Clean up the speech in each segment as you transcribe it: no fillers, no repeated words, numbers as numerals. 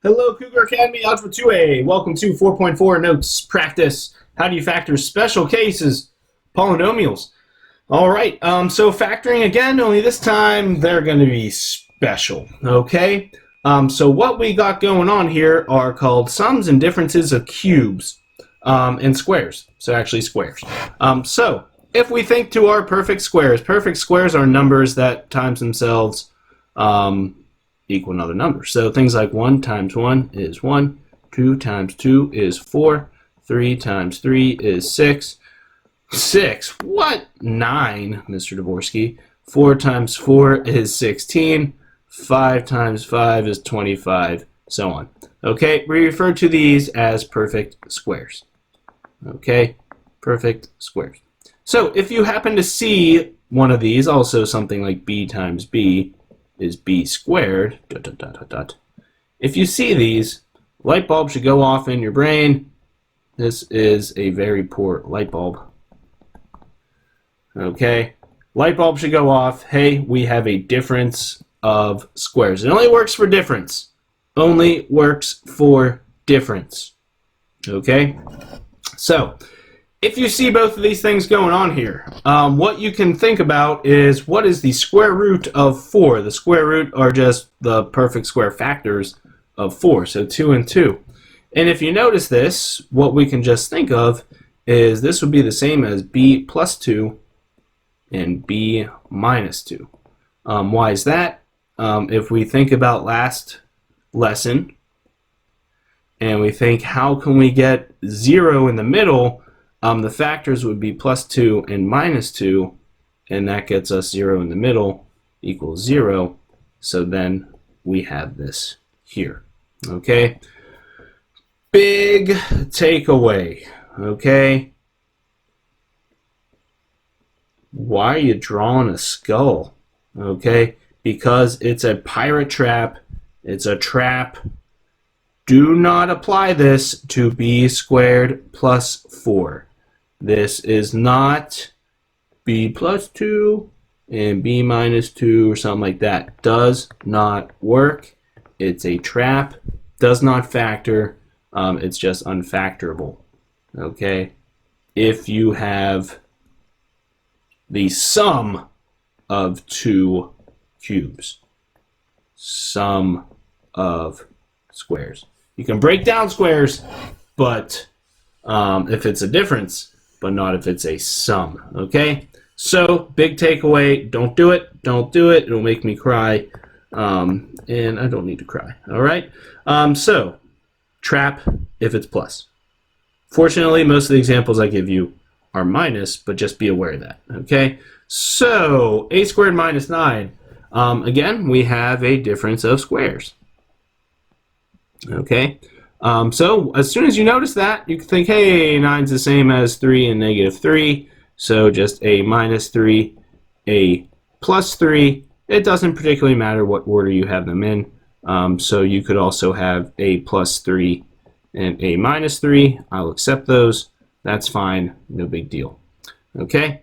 Hello, Cougar Academy, Algebra 2A. Welcome to 4.4 Notes Practice. How do you factor special cases, polynomials? All right, so factoring again, only this time they're going to be special, okay? So what we got going on here are called sums and differences of cubes and squares, so actually squares. So if we think to our perfect squares are numbers that times themselves equal another number. So things like 1 times 1 is 1, 2 times 2 is 4, 3 times 3 is 6. 6? What? 9, Mr. Dvorsky. 4 times 4 is 16. 5 times 5 is 25, so on. Okay, we refer to these as perfect squares. Okay, perfect squares. So if you happen to see one of these, also something like b times b is b squared, ... If you see these, light bulb should go off in your brain. This is a very poor light bulb. Okay, light bulb should go off. Hey, we have a difference of squares. It only works for difference. Only works for difference. Okay, so if you see both of these things going on here, what you can think about is what is the square root of 4? The square root are just the perfect square factors of 4, so 2 and 2. And if you notice this, what we can just think of is this would be the same as b plus 2 and b minus 2. Why is that? If we think about last lesson and we think how can we get 0 in the middle, the factors would be plus 2 and minus 2, and that gets us 0 in the middle equals 0. So then we have this here. Okay? Big takeaway. Okay? Why are you drawing a skull? Okay? Because it's a pirate trap. It's a trap. Do not apply this to b squared plus 4. This is not b plus 2 and b minus 2 or something like that. Does not work. It's a trap. Does not factor. It's just unfactorable. Okay? If you have the sum of two cubes, sum of squares. You can break down squares, but if it's a difference, but not if it's a sum. Okay? So, big takeaway, don't do it. Don't do it. It'll make me cry. And I don't need to cry. All right? So, trap if it's plus. Fortunately, most of the examples I give you are minus, but just be aware of that. Okay? So, a squared minus 9. Again, we have a difference of squares. Okay? So as soon as you notice that, you can think, hey, 9's the same as 3 and negative 3. So just a minus 3, a plus 3. It doesn't particularly matter what order you have them in. So you could also have a plus 3 and a minus 3. I'll accept those. That's fine. No big deal. Okay.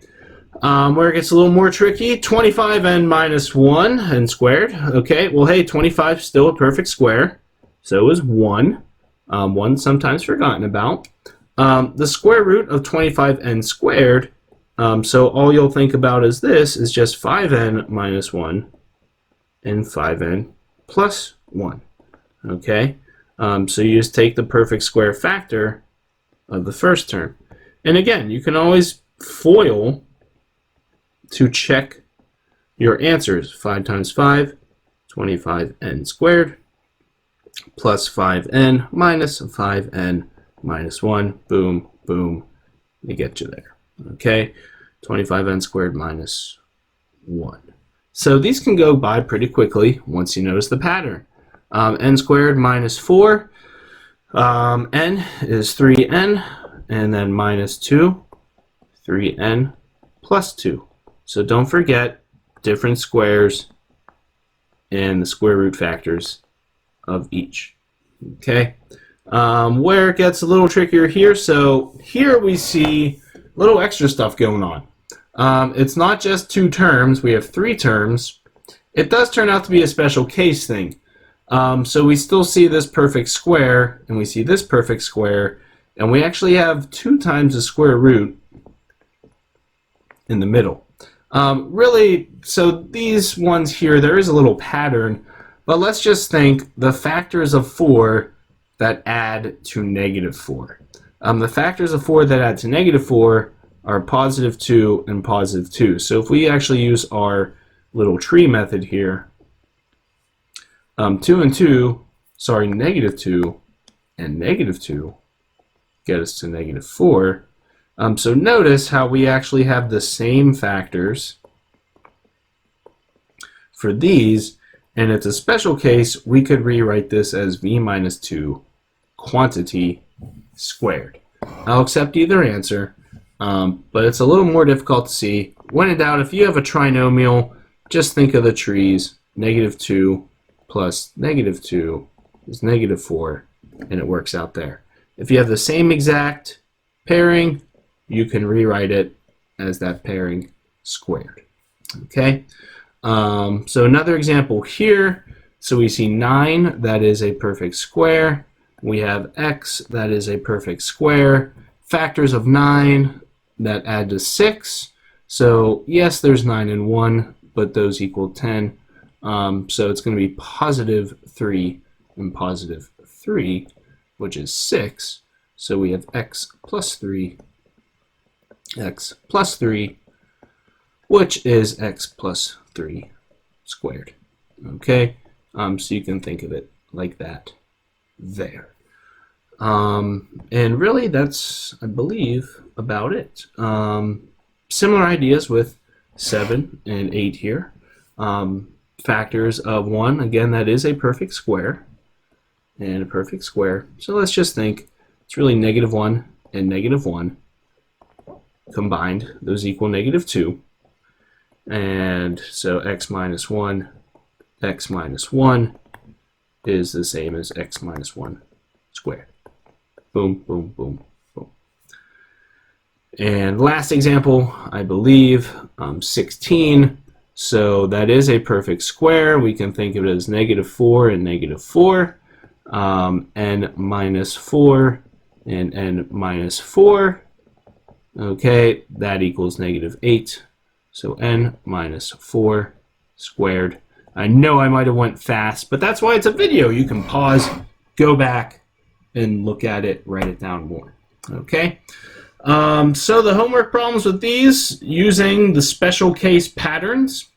Where it gets a little more tricky, 25 and minus 1 and squared. Okay. Well, hey, 25 is still a perfect square. So is 1. 1 sometimes forgotten about. The square root of 25n squared, so all you'll think about is this is just 5n minus 1 and 5n plus 1. Okay? So you just take the perfect square factor of the first term. And again, you can always FOIL to check your answers. 5 times 5, 25n squared. Plus 5n minus 5n minus 1. Boom, boom. They get you there. Okay? 25n squared minus 1. So these can go by pretty quickly once you notice the pattern. N squared minus 4. N is 3n. And then minus 2. 3n plus 2. So don't forget different squares and the square root factors of each. Okay, where it gets a little trickier here, so here we see a little extra stuff going on. It's not just 2 terms, we have 3 terms. It does turn out to be a special case thing. So we still see this perfect square, and we see this perfect square, and we actually have 2 times the square root in the middle. Really, so these ones here, there is a little pattern, but let's just think the factors of 4 that add to negative 4. The factors of 4 that add to negative 4 are positive 2 and positive 2. So if we actually use our little tree method here, 2 and 2, sorry, negative 2 and negative 2 get us to negative 4. So notice how we actually have the same factors for these, and it's a special case. We could rewrite this as v minus 2 quantity squared. I'll accept either answer, but it's a little more difficult to see. When in doubt, if you have a trinomial, just think of the trees. Negative 2 plus negative 2 is negative 4, and it works out there. If you have the same exact pairing, you can rewrite it as that pairing squared. Okay, so another example here. So we see 9, that is a perfect square. We have x, that is a perfect square. Factors of 9 that add to 6. So yes, there's 9 and 1, but those equal 10. So it's going to be positive 3 and positive 3, which is 6. So we have x plus 3, which is x plus 3 squared. Okay, so you can think of it like that there. And really, that's, I believe, about it. Similar ideas with 7 and 8 here. Factors of 1, again, that is a perfect square, and a perfect square. So let's just think it's really negative 1 and negative 1 combined. Those equal negative 2. And so x minus 1 is the same as x minus 1 squared. Boom, boom, boom, boom. And last example, I believe, 16. So that is a perfect square. We can think of it as negative 4 and negative 4, n minus 4 and n minus 4. Okay, that equals negative 8. So n minus 4 squared. I know I might have went fast, but that's why it's a video. You can pause, go back, and look at it, write it down more. Okay, so the homework problems with these, using the special case patterns,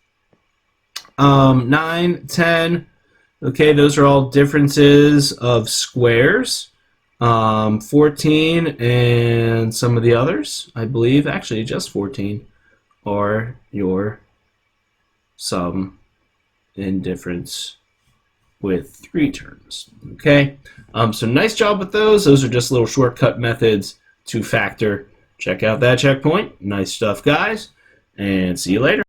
9, 10, okay, those are all differences of squares. 14 and some of the others, I believe, actually just 14, are your sum and difference with 3 terms. Okay, so nice job with those. Those are just little shortcut methods to factor. Check out that checkpoint. Nice stuff, guys, and see you later.